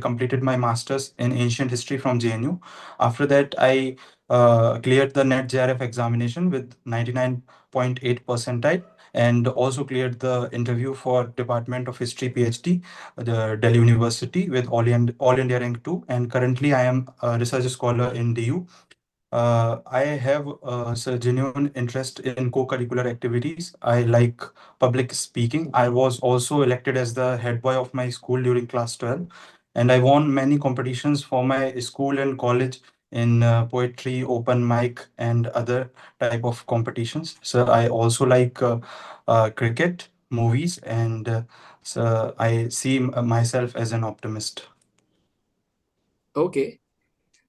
completed my master's in ancient history from JNU. After that, I cleared the NET JRF examination with 99.8 percentile, and also cleared the interview for Department of History PhD, the Delhi University, with All India rank 2. And currently, I am a research scholar in DU. I have genuine interest in co-curricular activities. I like public speaking. I was also elected as the head boy of my school during class 12, and I won many competitions for my school and college in poetry, open mic, and other type of competitions. So I also like cricket, movies, and so I see myself as an optimist. Okay.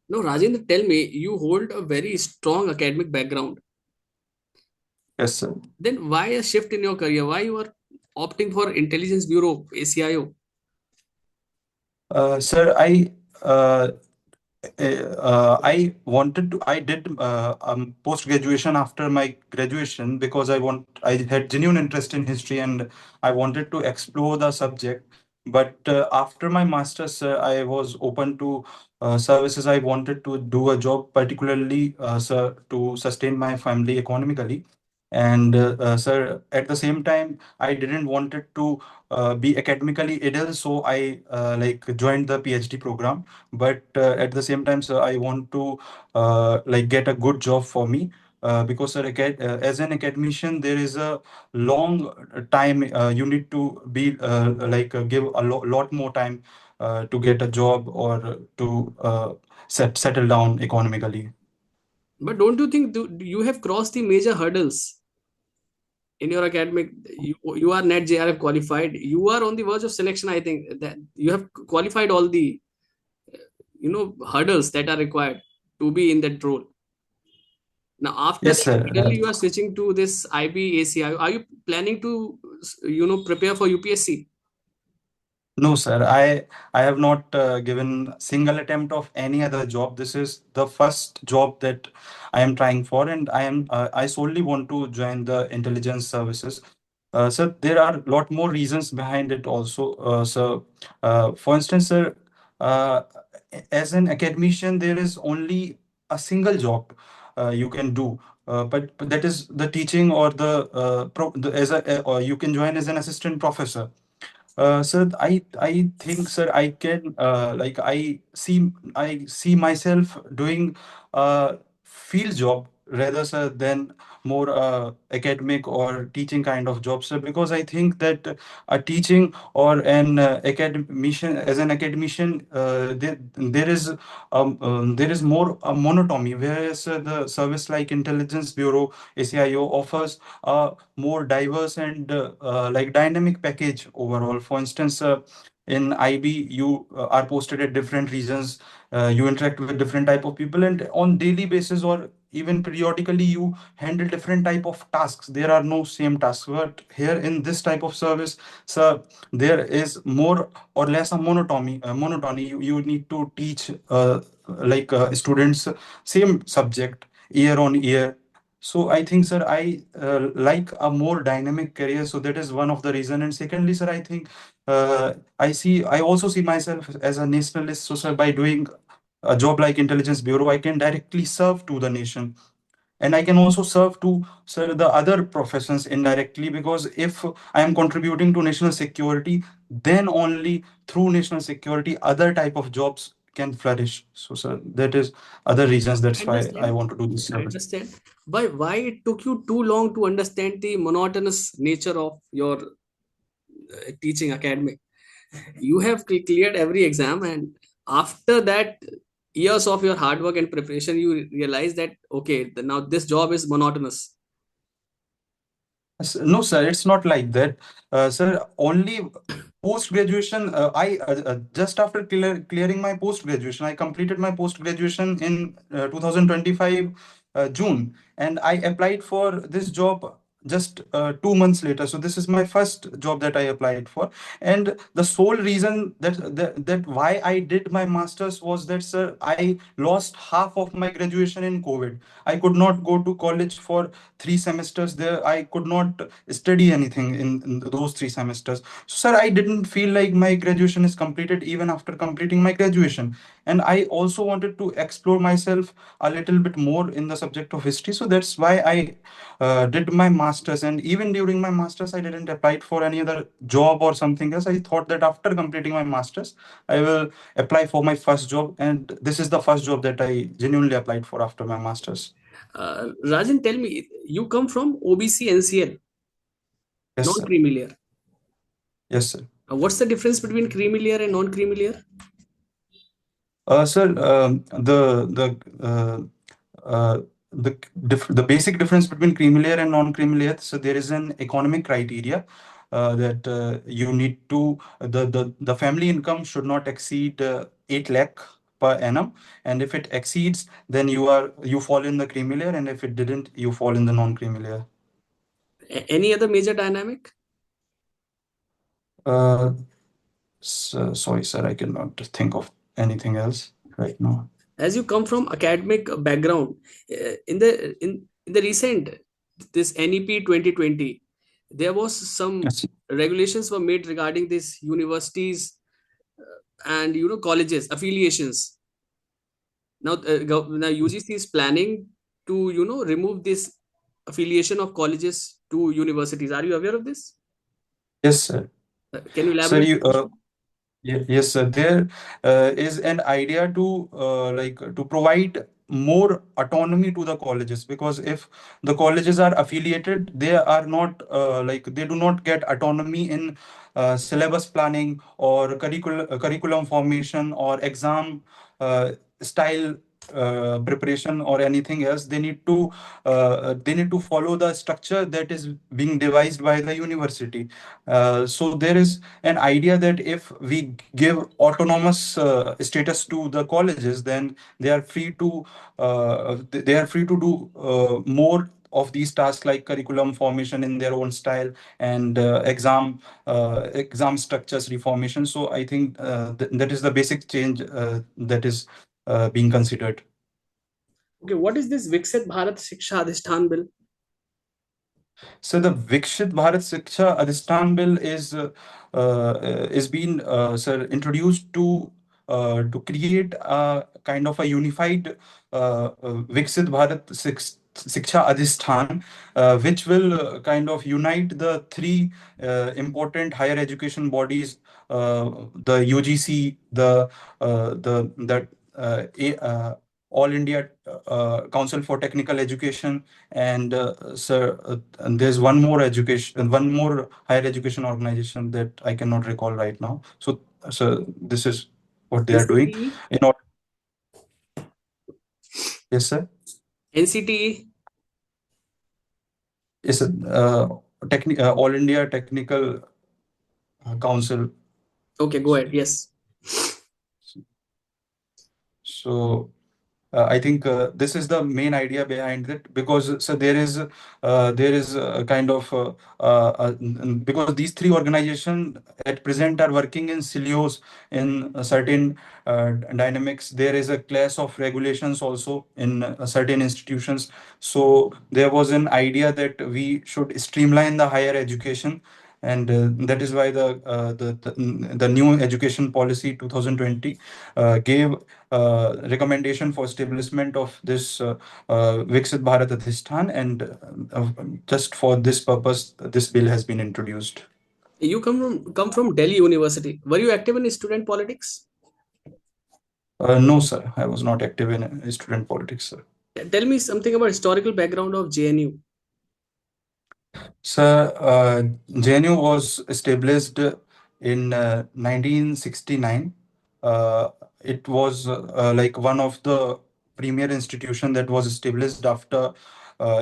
Now, Rajendra, tell me, you hold a very strong academic background. Yes, sir. Then why a shift in your career? Why you are opting for Intelligence Bureau, ACIO? Sir, I did post graduation after my graduation because I had genuine interest in history and I wanted to explore the subject. But after my master's, I was open to services. I wanted to do a job, particularly sir, to sustain my family economically. And sir, at the same time, I didn't wanted to be academically idle, so I like joined the PhD program. But at the same time, sir, I want to like get a good job for me, because sir, as an academician there is a long time you need to be give a lot more time to get a job or to settle down economically. But don't you think you have crossed the major hurdles in your academic? You are net JRF qualified. You are on the verge of selection. I think that you have qualified all the hurdles that are required to be in that role. Now, after Yes, that, sir. suddenly you are switching to this IB ACIO. Are you planning to prepare for UPSC? No, sir. I have not given single attempt of any other job. This is the first job that I am trying for, and I solely want to join the intelligence services. Sir, there are a lot more reasons behind it also. So, for instance, sir, uh, as an academician, there is only a single job you can do. But that is the teaching or or you can join as an assistant professor. Sir, I think, sir, I can I see myself doing a field job rather, sir, than more academic or teaching kind of job, sir, because I think that a teaching or an academician, as an academician, there is more monotony, whereas the service like Intelligence Bureau ACIO offers a more diverse and like dynamic package overall. For instance, in IB, you are posted at different regions, you interact with different type of people, and on daily basis or even periodically, you handle different type of tasks. There are no same tasks, but here in this type of service, so there is more or less a monotony. You need to teach students same subject year on year. So I think, sir, I like a more dynamic career. So that is one of the reason. And secondly, sir, I think I also see myself as a nationalist. So, sir, by doing a job like Intelligence Bureau, I can directly serve to the nation. And I can also serve to, sir, the other professions indirectly, because if I am contributing to national security, then only through national security, other type of jobs can flourish. So, sir, that is other reasons. I That's why I understand. want to do this I service. understand. But why it took you too long to understand the monotonous nature of your teaching academic? You have cleared every exam, and after that, years of your hard work and preparation, you realize that okay, now this job is monotonous. No, sir, it's not like that. Sir, only post graduation, just after clearing my post graduation, I completed my post graduation in 2025 June, and I applied for this job just 2 months later. So this is my first job that I applied for, and the sole reason that why I did my masters was that, sir, I lost half of my graduation in COVID. I could not go to college for 3 semesters there. I could not study anything in those 3 semesters. So, sir, I didn't feel like my graduation is completed even after completing my graduation, and I also wanted to explore myself a little bit more in the subject of history. So that's why I did my masters. And even during my masters, I didn't apply for any other job or something else. I thought that after completing my masters, I will apply for my first job, and this is the first job that I genuinely applied for after my masters. Rajan, tell me, you come from OBC NCL, Yes, sir. non-creamy layer. Yes, sir. What's the difference between creamy layer and non-creamy layer? Sir, uh, the basic difference between creamy layer and non-creamy layer. So there is an economic criteria that you need to the family income should not exceed 8 lakh per annum, and if it exceeds, then you fall in the creamy layer, and if it didn't, you fall in the non-creamy layer. Any other major dynamic? Uh, Sorry, sir, I cannot think of anything else right now. As you come from academic background, in the recent this NEP 2020, there was some Yes. regulations were made regarding this universities and colleges affiliations. Now now UGC is planning to remove this affiliation of colleges to universities. Are you aware of this? Yes, sir. Can you Sir, elaborate? Yes, sir. There is an idea to to provide more autonomy to the colleges, because if the colleges are affiliated, they are not they do not get autonomy in syllabus planning or curriculum formation or exam uh, style preparation or anything else. They need to follow the structure that is being devised by the university. So there is an idea that if we give autonomous status to the colleges, then they are free to do more of these tasks like curriculum formation in their own style and exam structures reformation. So I think that is the basic change that is being considered. Okay, what is this Viksit Bharat Shiksha Adhishtan bill? So the Vikshit Bharat Shiksha Adhishtan bill is being introduced to create a kind of a unified Viksit Bharat Shiksha Adhishtan, which will kind of unite the three important higher education bodies, the UGC, the All India Council for Technical Education, and and there's one more higher education organization that I cannot recall right now. So this is what they are doing. NCTE, In order, yes, sir. NCTE. Yes, sir. All India Technical Council. Okay, go ahead. Yes. So I think this is the main idea behind it, because so there is a kind of because these three organizations at present are working in silos in certain dynamics. There is a class of regulations also in certain institutions. So there was an idea that we should streamline the higher education, and that is why the new education policy 2020 gave recommendation for establishment of this Viksit Bharat Adhishtan, and just for this purpose, this bill has been introduced. You come from Delhi University. Were you active in student politics? No, sir, I was not active in student politics, sir. Tell me something about historical background of JNU. Sir, JNU was established in 1969. Uh, it was like one of the premier institution that was established after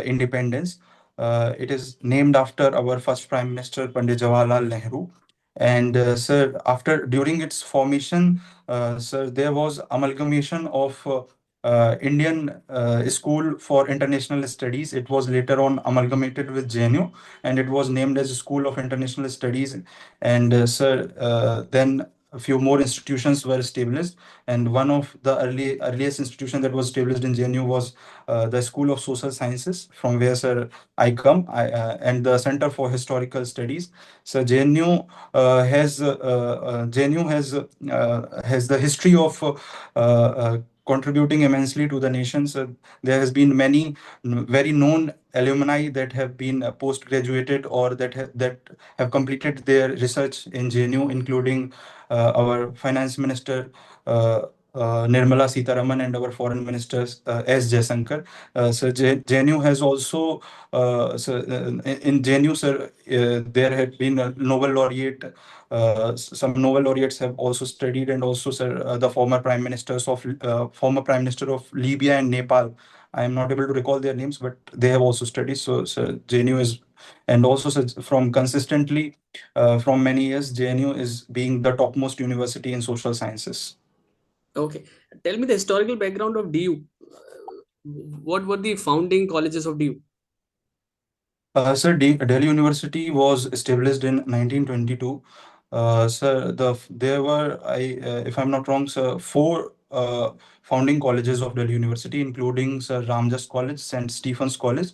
independence. It is named after our first Prime Minister Pandit Jawaharlal Nehru. And sir, after during its formation, sir, there was amalgamation of Indian School for International Studies. It was later on amalgamated with JNU, and it was named as School of International Studies. And then a few more institutions were established, and one of the earliest institution that was established in JNU was the School of Social Sciences, from where sir I come, and the Center for Historical Studies. So JNU has the history of contributing immensely to the nation. So there has been many very known alumni that have been post-graduated, or that have completed their research in JNU, including our finance minister Nirmala Sitaraman, and our foreign minister S. Jaishankar. JNU has also in JNU, sir, there had been a Nobel laureate. Some Nobel laureates have also studied, and also, sir, the former prime minister of Libya and Nepal. I am not able to recall their names, but they have also studied. So, sir, JNU is, and also, sir, from many years, JNU is being the topmost university in social sciences. Okay. Tell me the historical background of DU. What were the founding colleges of DU? Delhi University was established in 1922. There were, if I'm not wrong, sir, four founding colleges of Delhi University, including Sir Ramjas College, St. Stephen's College,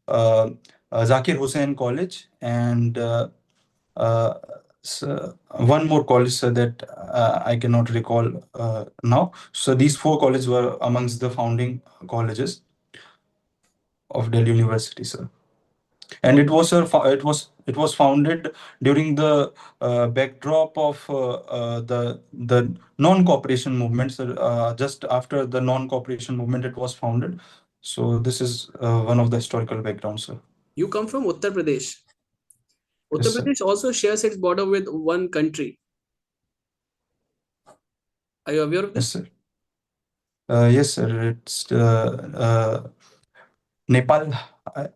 uh, Zakir Hussain College, and uh, one more college, sir, that I cannot recall now. So these four colleges were amongst the founding colleges of Delhi University, sir. And Okay. it was founded during the backdrop of the non-cooperation movement. So, just after the non-cooperation movement, it was founded. So this is one of the historical backgrounds, sir. You come from Uttar Pradesh. Yes, Uttar sir. Pradesh also shares its border with one country. Are you aware of Yes, this? sir. Yes, sir. It's Nepal. Uh,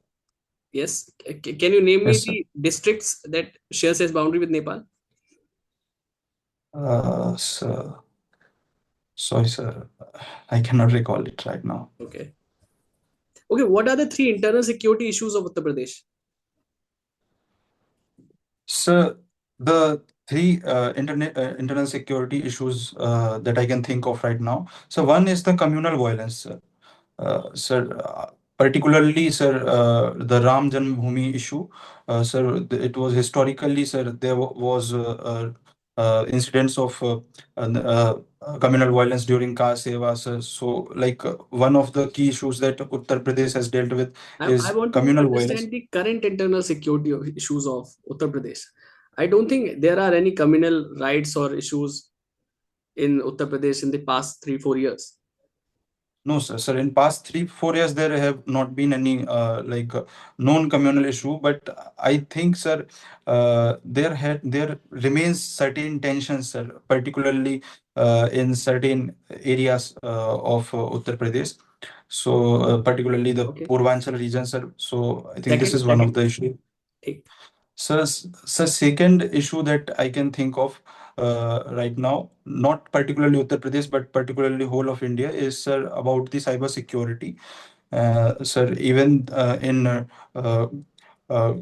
Yes. Can you name me yes, sir. the districts that shares its boundary with Nepal? Sir, sorry, sir. I cannot recall it right now. Okay. Okay. What are the three internal security issues of Uttar Pradesh? So the three internal security issues that I can think of right now. So one is the communal violence, sir. Particularly, sir, the Ram Janmabhoomi issue. Sir, it was historically, sir, there was incidents of communal violence during caste seva, sir. So, like, one of the key issues that Uttar Pradesh has dealt with I is want to communal violence. understand the current internal security issues of Uttar Pradesh. I don't think there are any communal rights or issues in Uttar Pradesh in the past 3 4 years. No, sir. Sir, in past 3 4 years, there have not been any known communal issue. But I think, sir, there remains certain tensions, sir, particularly in certain areas of Uttar Pradesh. So, particularly the Okay. Purvanchal region, sir. So, I think this Second, is one of second, the issues. take. So, second issue that I can think of right now, not particularly Uttar Pradesh, but particularly whole of India, is, sir, about the cyber security. Sir, even in uh, uh,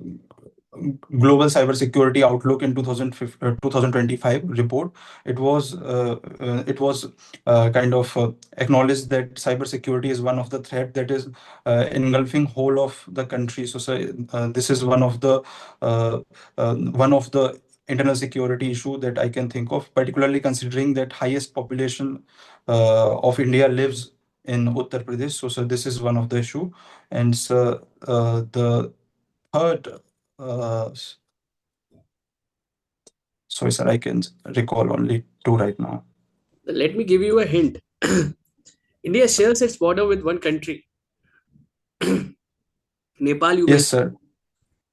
Global Cybersecurity Outlook in 2025 report, it was kind of acknowledged that cybersecurity is one of the threat that is engulfing whole of the country. So, sir, this is uh, one of the internal security issue that I can think of, particularly considering that highest population of India lives in Uttar Pradesh. So, sir, this is one of the issue. And, sir, the third, uh, s- sorry, sir, I can recall only two right now. Let me give you a hint. India shares its border with one country. Nepal, you Yes, mentioned. sir.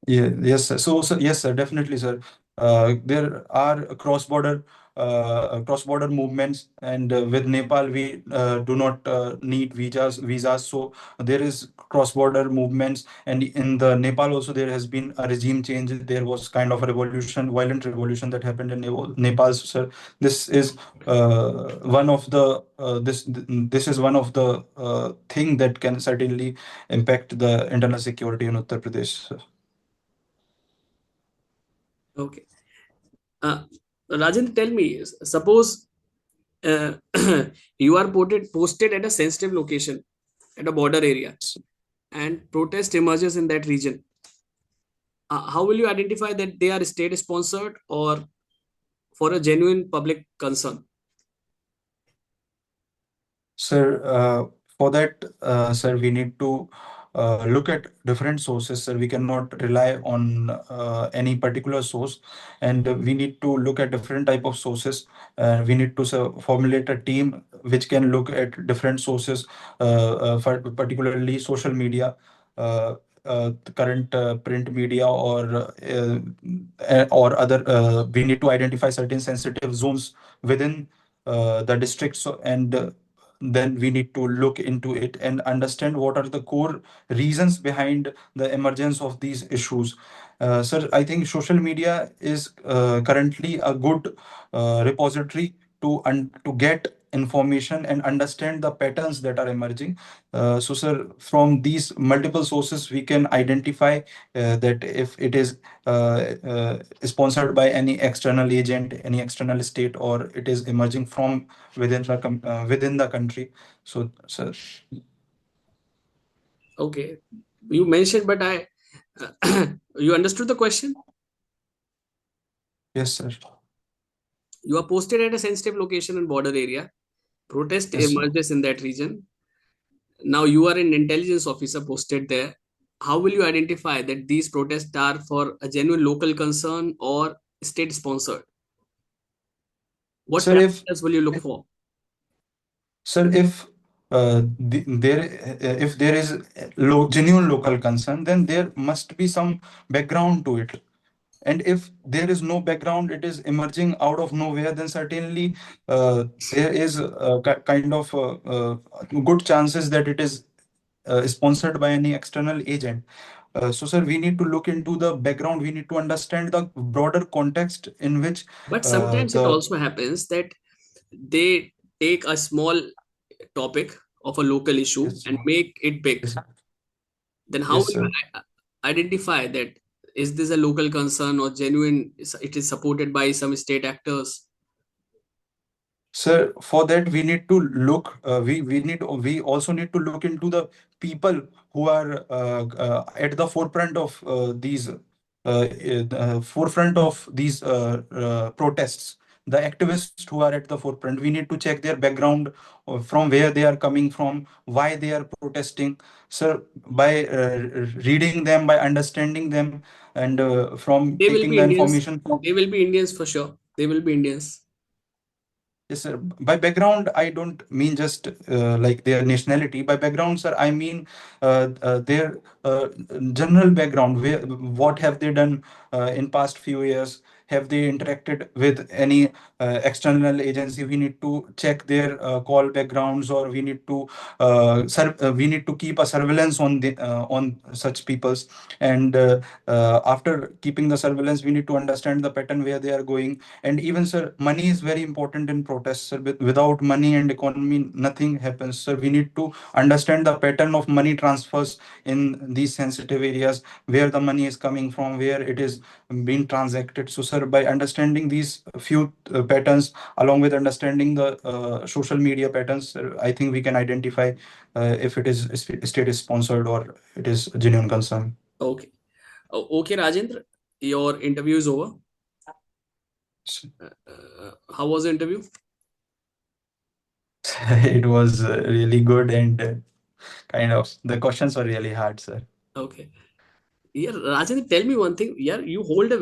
Yeah, yes, sir. So, yes, sir, definitely, sir. There are cross-border cross-border movements, and with Nepal we do not need visas. So there is cross-border movements, and in the Nepal also there has been a regime change. There was kind of a revolution, violent revolution that happened in Nepal. So, sir, this is one of the this is one of the thing that can certainly impact the internal security in Uttar Pradesh. Okay. Uh, Rajan, tell me, suppose uh, you are posted at a sensitive location at a border area and protest emerges in that region. How will you identify that they are state sponsored or for a genuine public concern? Sir, for that, sir, we need to look at different sources, sir. We cannot rely on any particular source, and we need to look at different type of sources. We need to, sir, formulate a team which can look at different sources, for particularly social media, the current print media, or other. We need to identify certain sensitive zones within the district. So, and then we need to look into it and understand what are the core reasons behind the emergence of these issues. Sir, I think social media is currently a good repository to get information and understand the patterns that are emerging. So, sir, from these multiple sources, we can identify that if it is sponsored by any external agent, any external state, or it is emerging from within the country. So, sir, Okay. You mentioned, but you understood the question? yes, sir. You are posted at a sensitive location in border area. Protest Yes, sir. emerges in that region. Now you are an intelligence officer posted there. How will you identify that these protests are for a genuine local concern or state sponsored? What Sir, parameters will you look for? if if there is genuine local concern, then there must be some background to it. And if there is no background, it is emerging out of nowhere, then certainly there is kind of good chances that it is sponsored by any external agent. So, sir, we need to look into the background. We need to understand the broader context in which But sometimes it the also happens that they take a small topic of a local issue yes, and make it big. yes, Then how yes, will you sir. identify that is this a local concern or genuine? It is supported by some state actors. Sir, for that we need to look. We also need to look into the people who are at the forefront of these protests. The activists who are at the forefront. We need to check their background, from where they are coming from, why they are protesting. Sir, by reading them, by understanding them, and from They will taking be the Indians. information from. They will be Indians for sure. They will be Indians. Yes, sir. By background, I don't mean just like their nationality. By background, sir, I mean their general background. What have they done in past few years? Have they interacted with any external agency? We need to check their call backgrounds, or we need to keep a surveillance on such peoples. And after keeping the surveillance, we need to understand the pattern where they are going. And even, sir, money is very important in protests, sir. Without money and economy, nothing happens, sir. We need to understand the pattern of money transfers in these sensitive areas, where the money is coming from, where it is being transacted. So, sir, by understanding these few patterns, along with understanding the social media patterns, sir, I think we can identify if it is state sponsored or it is genuine concern. Okay. Okay, Rajendra, your interview is over. How was the interview? It was really good, and kind of the questions were really hard, sir. Okay. Yeah, Rajendra, tell me one thing. Yeah, you hold a very